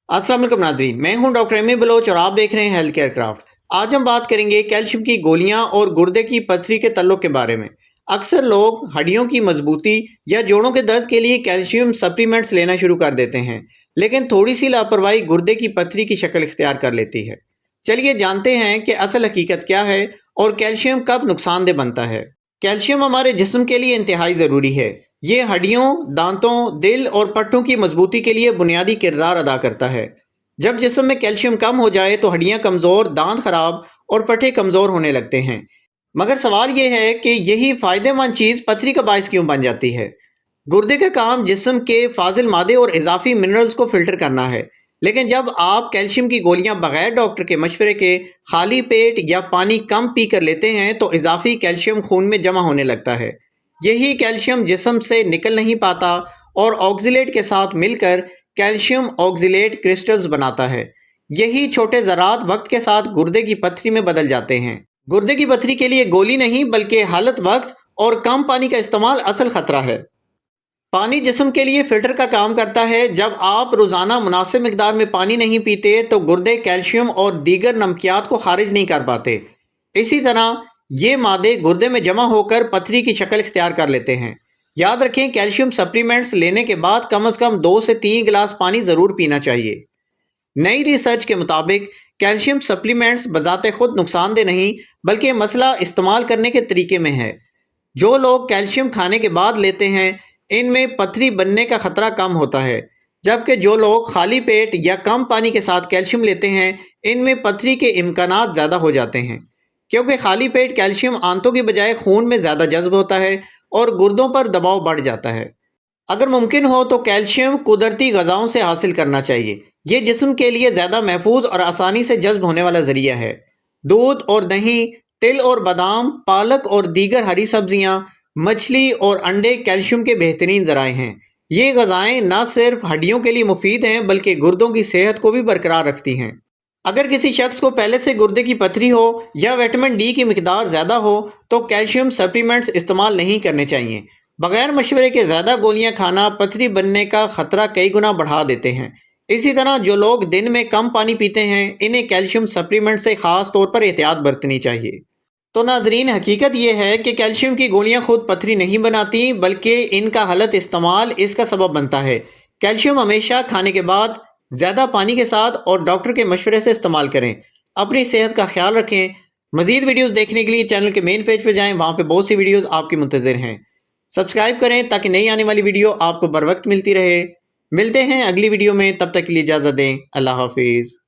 अस्सलाम वालेकुम नाज़रीन, मैं हूं डॉक्टर एम ए बलोच और आप देख रहे हैं हेल्थ केयर क्राफ्ट। आज हम बात करेंगे कैल्शियम की गोलियां और गुर्दे की पथरी के तल्लुक के बारे में। अक्सर लोग हड्डियों की मजबूती या जोड़ों के दर्द के लिए कैल्शियम सप्लीमेंट्स लेना शुरू कर देते हैं, लेकिन थोड़ी सी लापरवाही गुर्दे की पथरी की शक्ल इख्तियार कर लेती है। चलिए जानते हैं कि असल हकीकत क्या है और कैल्शियम कब नुकसानदेह बनता है। कैल्शियम हमारे जिस्म के लिए इंतहाई ज़रूरी है। ये हड्डियों, दांतों, दिल और पट्टों की मजबूती के लिए बुनियादी किरदार अदा करता है। जब जिस्म में कैल्शियम कम हो जाए तो हड्डियां कमज़ोर, दांत खराब और पट्टे कमज़ोर होने लगते हैं। मगर सवाल यह है कि यही फ़ायदेमंद चीज़ पथरी का बायस क्यों बन जाती है। गुर्दे का काम जिस्म के फाजिल मादे और इजाफी मिनरल्स को फिल्टर करना है, लेकिन जब आप कैल्शियम की गोलियां बगैर डॉक्टर के मशवरे के खाली पेट या पानी कम पी कर लेते हैं तो इजाफी कैल्शियम खून में जमा होने लगता है। यही कैल्शियम जिस्म से निकल नहीं पाता और ऑक्जिलेट के साथ मिलकर कैल्शियम ऑक्जिलेट क्रिस्टल्स बनाता है। यही छोटे ज़रात वक्त के साथ गुर्दे की पथरी में बदल जाते हैं। गुर्दे की पथरी के लिए गोली नहीं बल्कि हालत वक्त और कम पानी का इस्तेमाल असल खतरा है। पानी जिस्म के लिए फिल्टर का काम करता है। जब आप रोज़ाना मुनासिब मिकदार में पानी नहीं पीते तो गुर्दे कैल्शियम और दीगर नमकियात को खारिज नहीं कर पाते। इसी तरह ये मादे गुर्दे में जमा होकर पथरी की शक्ल इख्तियार कर लेते हैं। याद रखें, कैल्शियम सप्लीमेंट्स लेने के बाद कम से कम 2 से 3 गिलास पानी ज़रूर पीना चाहिए। नई रिसर्च के मुताबिक कैल्शियम सप्लीमेंट्स बजाते खुद नुकसानदेह नहीं बल्कि मसला इस्तेमाल करने के तरीके में है। जो लोग कैल्शियम खाने के बाद लेते हैं इनमें पथरी बनने का खतरा कम होता है, जबकि जो लोग खाली पेट या कम पानी के साथ कैल्शियम लेते हैं इनमें पथरी के इम्कानात ज़्यादा हो जाते हैं, क्योंकि खाली पेट कैल्शियम आंतों की बजाय खून में ज़्यादा जज्ब होता है और गुर्दों पर दबाव बढ़ जाता है। अगर मुमकिन हो तो कैल्शियम कुदरती ग़िज़ाओं से हासिल करना चाहिए। ये जिस्म के लिए ज़्यादा महफूज और आसानी से जज्ब होने वाला ज़रिया है। दूध और दही, तिल और बादाम, पालक और दीगर हरी सब्जियाँ, मछली और अंडे कैल्शियम के बेहतरीन ज़राए हैं। ये ग़िज़ाएँ न सिर्फ हड्डियों के लिए मुफीद हैं बल्कि गुर्दों की सेहत को भी बरकरार रखती हैं। अगर किसी शख्स को पहले से गुर्दे की पथरी हो या विटामिन डी की मिकदार ज़्यादा हो तो कैल्शियम सप्लीमेंट्स इस्तेमाल नहीं करने चाहिए। बगैर मशवरे के ज़्यादा गोलियां खाना पथरी बनने का ख़तरा कई गुना बढ़ा देते हैं। इसी तरह जो लोग दिन में कम पानी पीते हैं इन्हें कैल्शियम सप्लीमेंट से ख़ास तौर पर एहतियात बरतनी चाहिए। तो नाजरीन, हकीकत यह है कि कैल्शियम की गोलियां खुद पथरी नहीं बनाती बल्कि इनका गलत इस्तेमाल इसका सबब बनता है। कैल्शियम हमेशा खाने के बाद ज़्यादा पानी के साथ और डॉक्टर के मशवरे से इस्तेमाल करें। अपनी सेहत का ख्याल रखें। मज़ीद वीडियोज़ देखने के लिए चैनल के मेन पेज पर जाएँ, वहाँ पर बहुत सी वीडियोज़ आपकी मुंतज़िर हैं। सब्सक्राइब करें ताकि नई आने वाली वीडियो आपको बर वक्त मिलती रहे। मिलते हैं अगली वीडियो में, तब तक के लिए इजाज़त दें। अल्लाह हाफिज़।